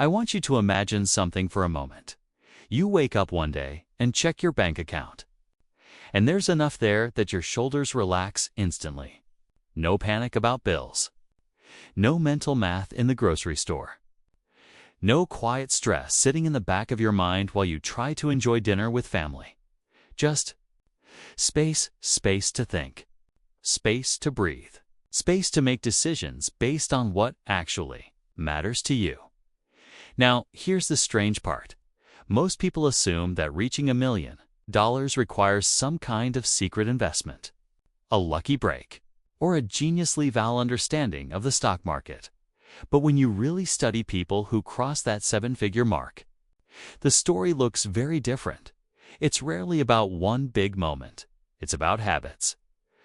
I want you to imagine something for a moment. You wake up one day and check your bank account. And there's enough there that your shoulders relax instantly. No panic about bills. No mental math in the grocery store. No quiet stress sitting in the back of your mind while you try to enjoy dinner with family. Just space to think. Space to breathe. Space to make decisions based on what actually matters to you. Now, here's the strange part. Most people assume that reaching $1 million requires some kind of secret investment, a lucky break, or a genius-level understanding of the stock market. But when you really study people who cross that seven-figure mark, the story looks very different. It's rarely about one big moment. It's about habits.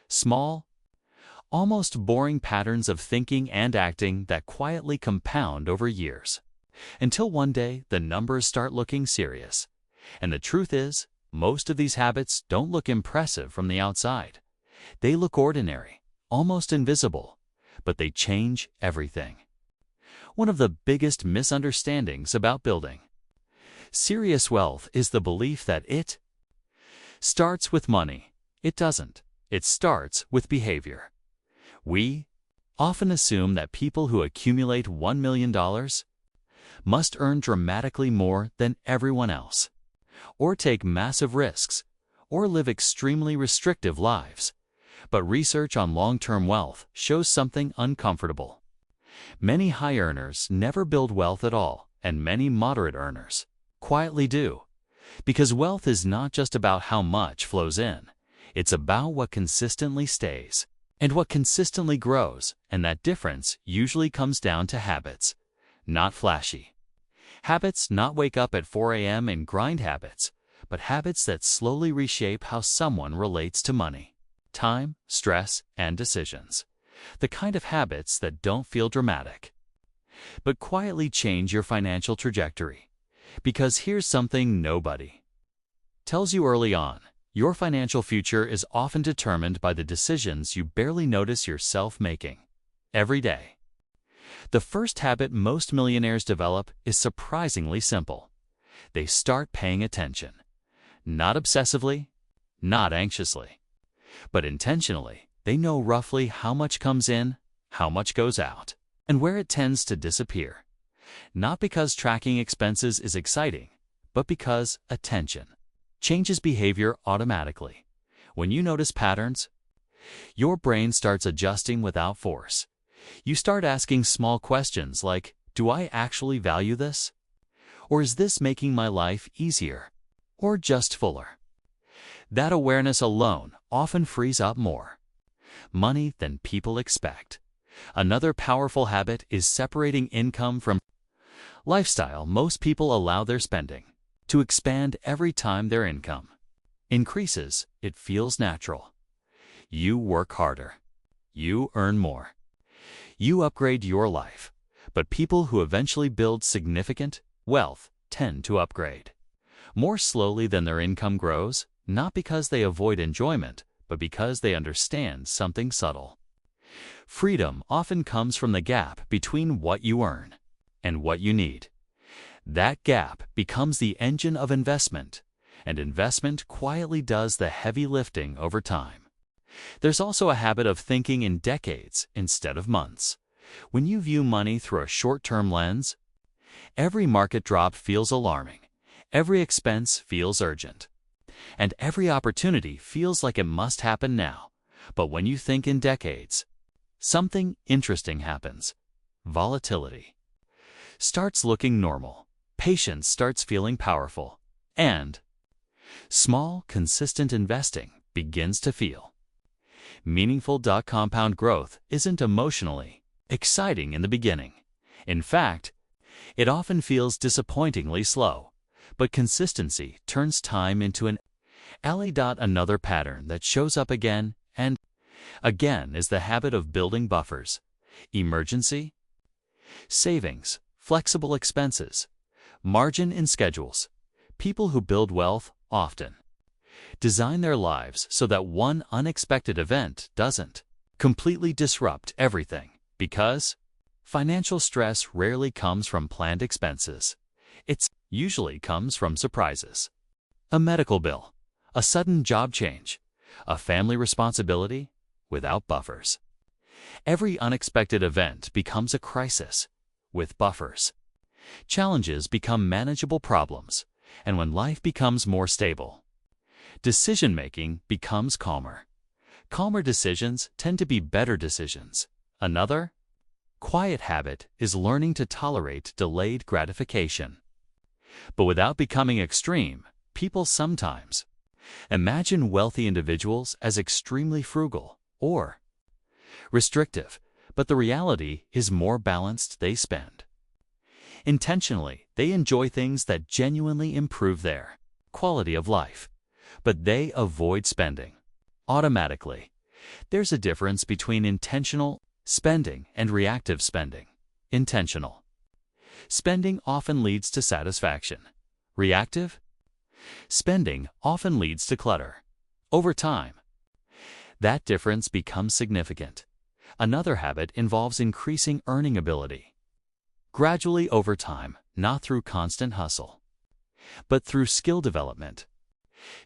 Small, almost boring patterns of thinking and acting that quietly compound over years. Until one day, the numbers start looking serious. And the truth is, most of these habits don't look impressive from the outside. They look ordinary, almost invisible, but they change everything. One of the biggest misunderstandings about building serious wealth is the belief that it starts with money. It doesn't. It starts with behavior. We often assume that people who accumulate $1 million must earn dramatically more than everyone else, or take massive risks, or live extremely restrictive lives. But research on long-term wealth shows something uncomfortable. Many high earners never build wealth at all, and many moderate earners quietly do. Because wealth is not just about how much flows in. It's about what consistently stays and what consistently grows, and that difference usually comes down to habits, not flashy habits, not wake up at 4 a.m. and grind habits, but habits that slowly reshape how someone relates to money, time, stress, and decisions. The kind of habits that don't feel dramatic, but quietly change your financial trajectory. Because here's something nobody tells you early on. Your financial future is often determined by the decisions you barely notice yourself making every day. The first habit most millionaires develop is surprisingly simple. They start paying attention. Not obsessively, not anxiously, but intentionally. They know roughly how much comes in, how much goes out, and where it tends to disappear. Not because tracking expenses is exciting, but because attention changes behavior automatically. When you notice patterns, your brain starts adjusting without force. You start asking small questions like, do I actually value this? Or is this making my life easier? Or just fuller? That awareness alone often frees up more money than people expect. Another powerful habit is separating income from lifestyle. Most people allow their spending to expand every time their income increases. It feels natural. You work harder. You earn more. You upgrade your life. But people who eventually build significant wealth tend to upgrade more slowly than their income grows, not because they avoid enjoyment, but because they understand something subtle. Freedom often comes from the gap between what you earn and what you need. That gap becomes the engine of investment, and investment quietly does the heavy lifting over time. There's also a habit of thinking in decades instead of months. When you view money through a short-term lens, every market drop feels alarming, every expense feels urgent, and every opportunity feels like it must happen now. But when you think in decades, something interesting happens. Volatility starts looking normal. Patience starts feeling powerful. And small, consistent investing begins to feel meaningful. Compound growth isn't emotionally exciting in the beginning. In fact, it often feels disappointingly slow. But consistency turns time into an alley. Another pattern that shows up again and again is the habit of building buffers, emergency savings, flexible expenses, margin in schedules. People who build wealth often design their lives so that one unexpected event doesn't completely disrupt everything, because Financial stress rarely comes from planned expenses. It usually comes from surprises. A medical bill, a sudden job change, a family responsibility without buffers. Every unexpected event becomes a crisis with buffers. Challenges become manageable problems, and when life becomes more stable, decision-making becomes calmer. Calmer decisions tend to be better decisions. Another quiet habit is learning to tolerate delayed gratification. But without becoming extreme, people sometimes imagine wealthy individuals as extremely frugal or restrictive, but the reality is more balanced. They spend intentionally. They enjoy things that genuinely improve their quality of life, but they avoid spending automatically. There's a difference between intentional spending and reactive spending. Intentional spending often leads to satisfaction. Reactive spending often leads to clutter. Over time, that difference becomes significant. Another habit involves increasing earning ability. Gradually over time, not through constant hustle, but through skill development.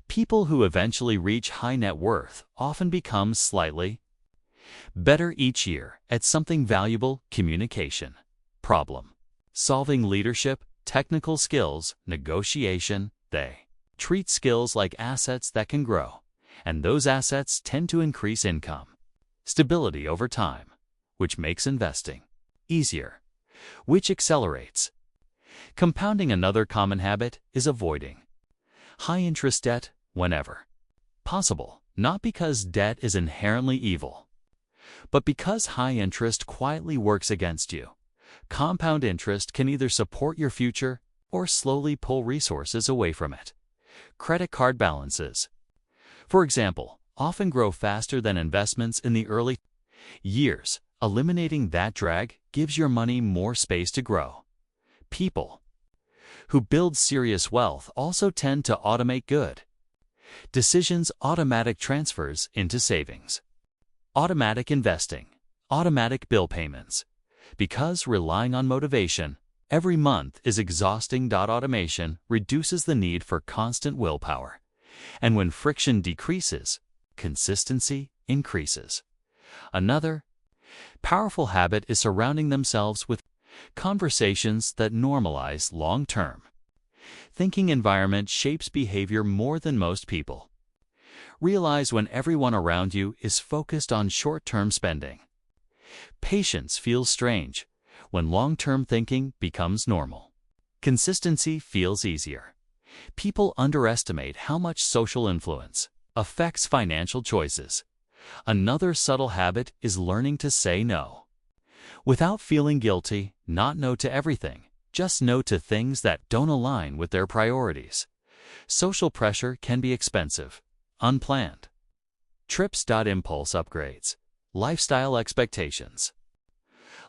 People who eventually reach high net worth often become slightly better each year at something valuable: communication, problem solving, leadership, technical skills, negotiation. They treat skills like assets that can grow, and those assets tend to increase income stability over time, which makes investing easier, which accelerates compounding. Another common habit is avoiding high-interest debt whenever possible, not because debt is inherently evil, but because high interest quietly works against you. Compound interest can either support your future or slowly pull resources away from it. Credit card balances, for example, often grow faster than investments in the early years. Eliminating that drag gives your money more space to grow. People who build serious wealth also tend to automate good decisions, automatic transfers into savings, automatic investing, automatic bill payments. Because relying on motivation every month is exhausting. Automation reduces the need for constant willpower, and when friction decreases, consistency increases. Another powerful habit is surrounding themselves with conversations that normalize long-term thinking. Environment shapes behavior more than most people realize. When everyone around you is focused on short-term spending, patience feels strange. When long-term thinking becomes normal, consistency feels easier. People underestimate how much social influence affects financial choices. Another subtle habit is learning to say no without feeling guilty. Not no to everything, just no to things that don't align with their priorities. Social pressure can be expensive. Unplanned trips. Impulse upgrades, lifestyle expectations.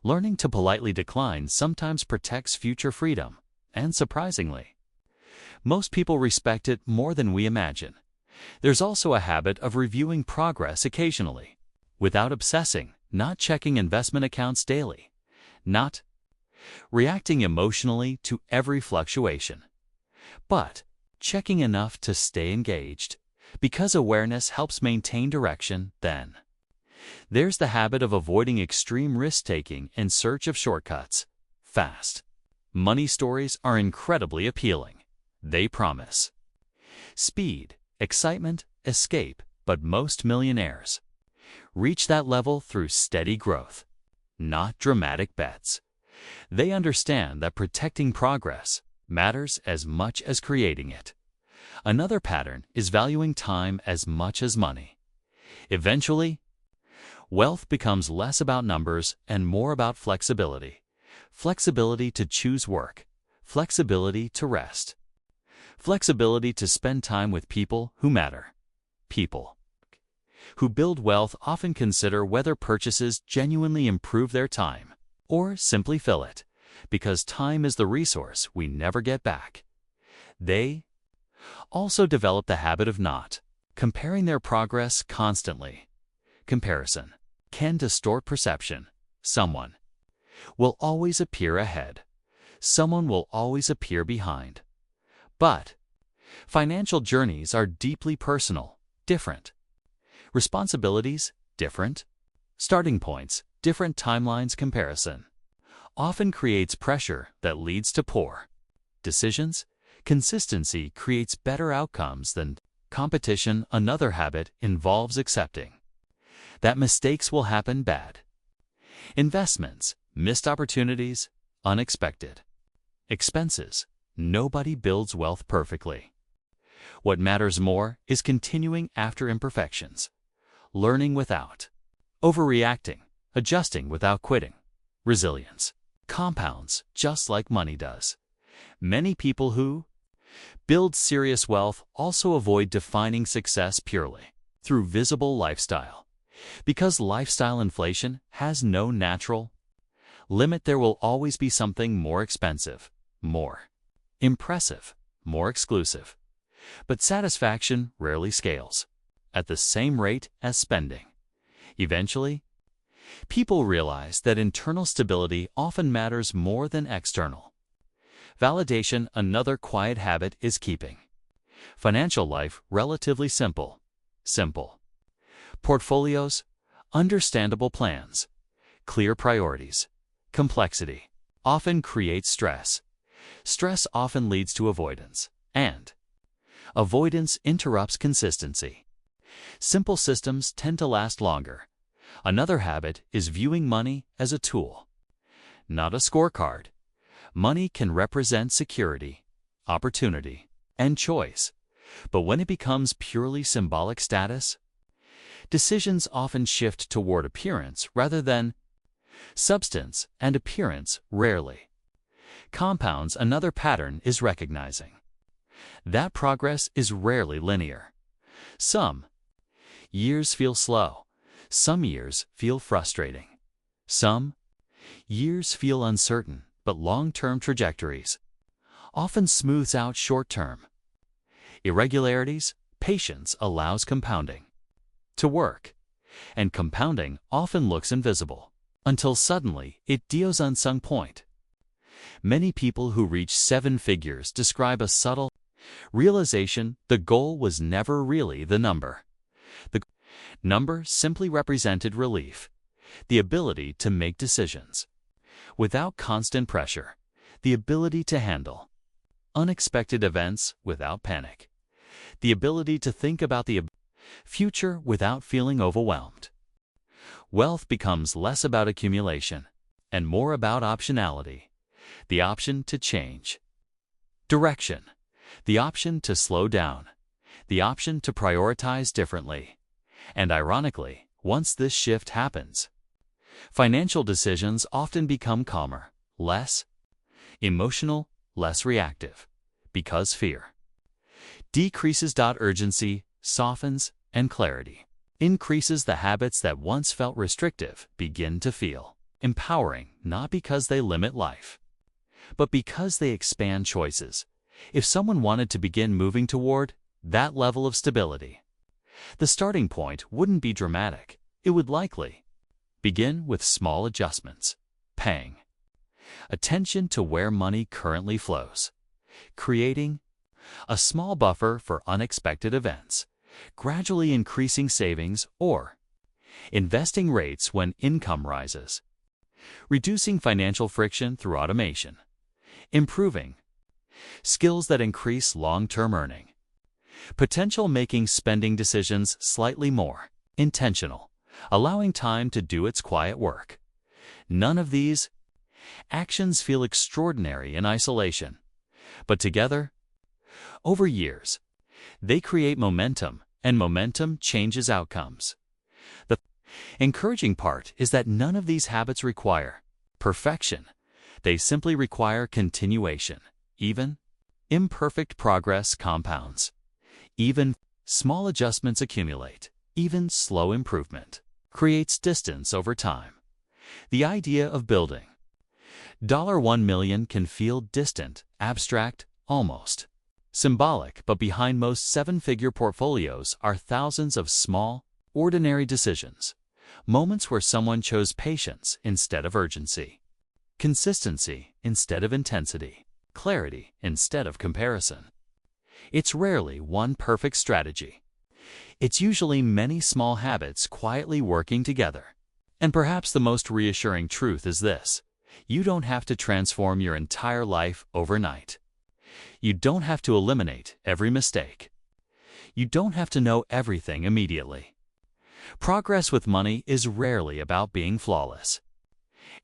Learning to politely decline sometimes protects future freedom, and surprisingly, most people respect it more than we imagine. There's also a habit of reviewing progress occasionally, without obsessing, not checking investment accounts daily, not reacting emotionally to every fluctuation, but checking enough to stay engaged, because awareness helps maintain direction. Then there's the habit of avoiding extreme risk-taking in search of shortcuts. Fast money stories are incredibly appealing. They promise speed, excitement, escape, but most millionaires reach that level through steady growth, not dramatic bets. They understand that protecting progress matters as much as creating it. Another pattern is valuing time as much as money. Eventually, wealth becomes less about numbers and more about flexibility. Flexibility to choose work, flexibility to rest, flexibility to spend time with people who matter. People who build wealth often consider whether purchases genuinely improve their time or simply fill it, because time is the resource we never get back. They also develop the habit of not comparing their progress constantly. Comparison can distort perception. Someone will always appear ahead. Someone will always appear behind. But financial journeys are deeply personal, different. Responsibilities, different. Starting points, different timelines. Comparison often creates pressure that leads to poor decisions. Consistency creates better outcomes than competition. Another habit involves accepting that mistakes will happen. Bad investments, missed opportunities, unexpected expenses. Nobody builds wealth perfectly. What matters more is continuing after imperfections, learning without overreacting, adjusting without quitting. Resilience compounds just like money does. Many people who build serious wealth also avoid defining success purely through visible lifestyle. Because lifestyle inflation has no natural limit, there will always be something more expensive, more impressive, more exclusive. But satisfaction rarely scales at the same rate as spending. Eventually, people realize that internal stability often matters more than external validation. Another quiet habit is keeping financial life relatively simple. Simple portfolios, understandable plans, clear priorities. Complexity often creates stress. Stress often leads to avoidance, and avoidance interrupts consistency. Simple systems tend to last longer. Another habit is viewing money as a tool, not a scorecard. Money can represent security, opportunity, and choice. But when it becomes purely symbolic status, decisions often shift toward appearance rather than substance, and appearance rarely compounds. Another pattern is recognizing that progress is rarely linear. Some years feel slow. Some years feel frustrating. Some years feel uncertain, but long-term trajectories often smooths out short-term irregularities. Patience allows compounding to work, and compounding often looks invisible until suddenly it does. Unsung point. Many people who reach 7 figures describe a subtle realization: the goal was never really the number. The number simply represented relief, the ability to make decisions without constant pressure, the ability to handle unexpected events without panic, the ability to think about the future without feeling overwhelmed. Wealth becomes less about accumulation and more about optionality, the option to change direction, the option to slow down, the option to prioritize differently. And ironically, once this shift happens, financial decisions often become calmer, less emotional, less reactive, because fear decreases. Urgency softens, and clarity increases. The habits that once felt restrictive begin to feel empowering, not because they limit life, but because they expand choices. If someone wanted to begin moving toward that level of stability, the starting point wouldn't be dramatic. It would likely begin with small adjustments, paying attention to where money currently flows, creating a small buffer for unexpected events, gradually increasing savings or investing rates when income rises, reducing financial friction through automation, improving skills that increase long-term earning potential, making spending decisions slightly more intentional, allowing time to do its quiet work. None of these actions feel extraordinary in isolation, but together, over years, they create momentum, and momentum changes outcomes. The encouraging part is that none of these habits require perfection. They simply require continuation. Even imperfect progress compounds. Even small adjustments accumulate. Even slow improvement creates distance over time. The idea of building $1 million can feel distant, abstract, almost symbolic, but behind most 7-figure portfolios are thousands of small, ordinary decisions, moments where someone chose patience instead of urgency, consistency instead of intensity, clarity instead of comparison. It's rarely one perfect strategy. It's usually many small habits quietly working together. And perhaps the most reassuring truth is this: you don't have to transform your entire life overnight. You don't have to eliminate every mistake. You don't have to know everything immediately. Progress with money is rarely about being flawless.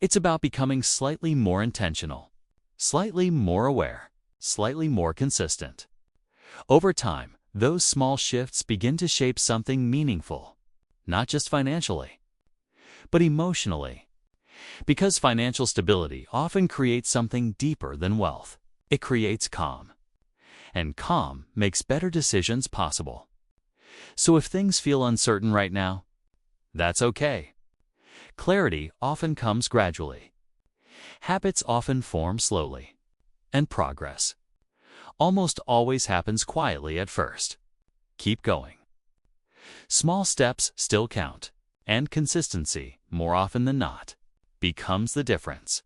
It's about becoming slightly more intentional, slightly more aware, slightly more consistent. Over time, those small shifts begin to shape something meaningful, not just financially, but emotionally. Because financial stability often creates something deeper than wealth. It creates calm. And calm makes better decisions possible. So if things feel uncertain right now, that's okay. Clarity often comes gradually. Habits often form slowly. And progress almost always happens quietly at first. Keep going. Small steps still count, and consistency, more often than not, becomes the difference.